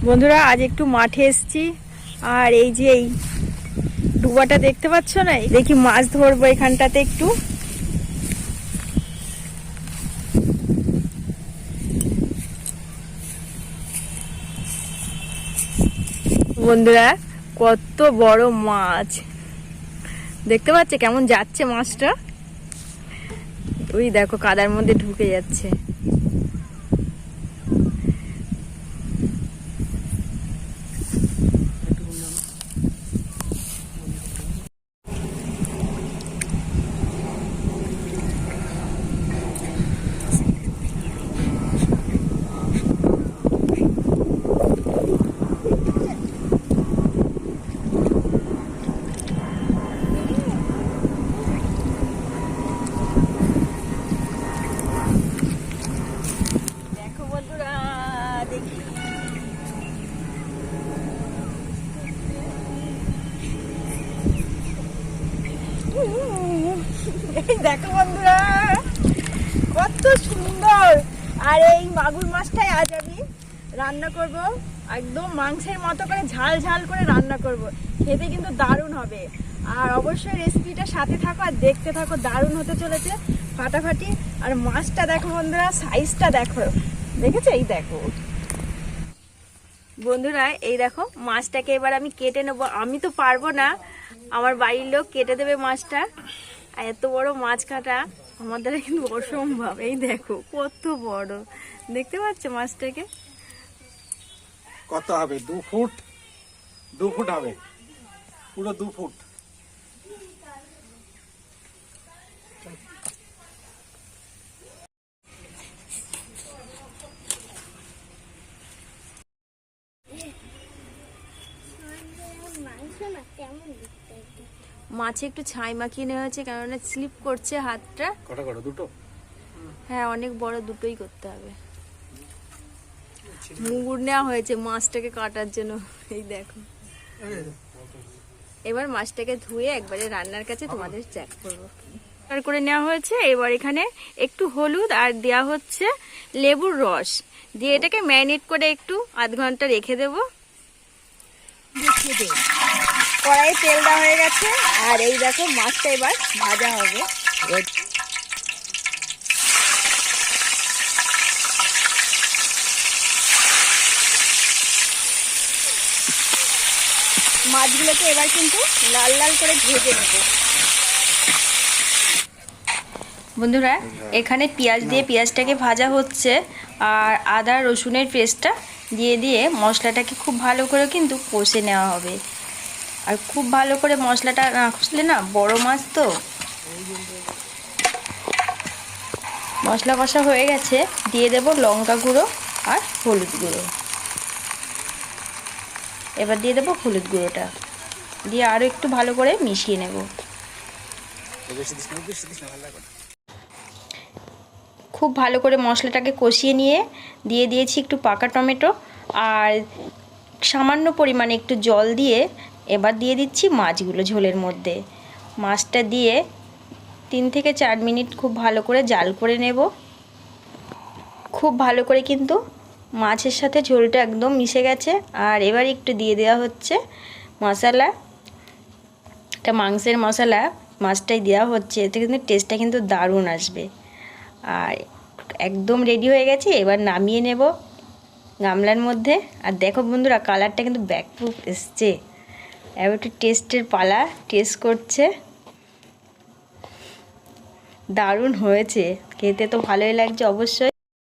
বন্ধুরা আজ একটু মাঠে এসেছি আর এই যে এই ডুবাটা দেখতে পাচ্ছ না, দেখি মাছ ধরবো এখানটাতে একটু। বন্ধুরা কত বড় মাছ দেখতে পাচ্ছে, কেমন যাচ্ছে মাছটা। ওই দেখো কাদার মধ্যে ঢুকে যাচ্ছে। দেখো বন্ধুরা কত সুন্দর। আর এই মাগুর মাছটাই আজ আমি রান্না করব, একদম মাংসের মতো করে ঝাল ঝাল করে রান্না করব। খেতে কিন্তু দারুণ হবে। আর অবশ্যই রেসিপিটা সাথে থাকো আর দেখতে থাকো, দারুণ হতে চলেছে ফাটাফাটি। আর মাছটা দেখো বন্ধুরা, সাইজটা দেখো, দেখেছো? এই দেখো বন্ধুরা, এই দেখো মাছটাকে এবার আমি কেটে নেবো। আমি তো পারবো না, আমার বাড়ির লোক কেটে দেবে মাছটা। আর এত বড় মাছ কাটা আমার দ্বারা কিন্তু অসম্ভব। এই দেখো কত বড়, দেখতে পাচ্ছ মাছটাকে? কত হবে? 2 ফুট, 2 ফুট হবে, পুরো 2 ফুট। মাছে একটু ছাই মাখিয়ে নেওয়া হয়েছে, কেননা স্লিপ করছে হাতটা। কটা কটা? দুটো? হ্যাঁ, অনেক বড়, দুটোই করতে হবে। মুগুর নেওয়া হয়েছে মাছটাকে কাটার জন্য। এই দেখো, এবার মাছটাকে ধুয়ে একবারে রান্নার কাছে তোমাদের চেক করবো। করে নেওয়া হয়েছে। এবার এখানে একটু হলুদ আর দেওয়া হচ্ছে লেবুর রস দিয়ে এটাকে ম্যারিনেট করে একটু আধ ঘন্টা রেখে দেবো। কড়াইয়ে তেল দেওয়া হয়ে গেছে আর এই দেখো মাছটা এবার ভাজা হবে। মাছগুলোকে এবার কিন্তু লাল লাল করে ভেজে নেব। বন্ধুরা এখানে পেঁয়াজ দিয়ে পেঁয়াজটাকে ভাজা হচ্ছে আর আদা রসুনের পেস্টটা দিয়ে দিয়ে মশলাটাকে খুব ভালো করে কিন্তু কষে নেওয়া হবে। আর খুব ভালো করে মশলাটা না কষলে না, বড় মাছ তো। মশলা কষা হয়ে গেছে, দিয়ে দেব লঙ্কা গুঁড়ো আর হলুদ গুঁড়ো। এবার দিয়ে দেবো হলুদ গুঁড়োটা, দিয়ে আরও একটু ভালো করে মিশিয়ে নেব। খুব ভালো করে মশলাটাকে কষিয়ে নিয়ে দিয়ে দিয়েছি একটু পাকা টমেটো আর সামান্য পরিমাণে একটু জল দিয়ে এবার দিয়ে দিচ্ছি মাছগুলো ঝোলের মধ্যে। মাছটা দিয়ে 3 থেকে 4 মিনিট খুব ভালো করে জাল করে নেব। খুব ভালো করে কিন্তু মাছের সাথে ঝোলটা একদম মিশে গেছে। আর এবার একটু দিয়ে দেওয়া হচ্ছে মশলা, এটা মাংসের মশলা মাছটাই দেওয়া হচ্ছে, এতে কিন্তু টেস্টটা কিন্তু দারুণ আসবে। আর একদম রেডি হয়ে গেছে, এবার নামিয়ে নেব গামলার মধ্যে। আর দেখো বন্ধুরা কালারটা কিন্তু ব্যাকপ্রুফ এসছে। এবার একটু টেস্টের পালা, টেস্ট করছে। দারুণ হয়েছে, খেতে তো ভালোই লাগছে অবশ্যই।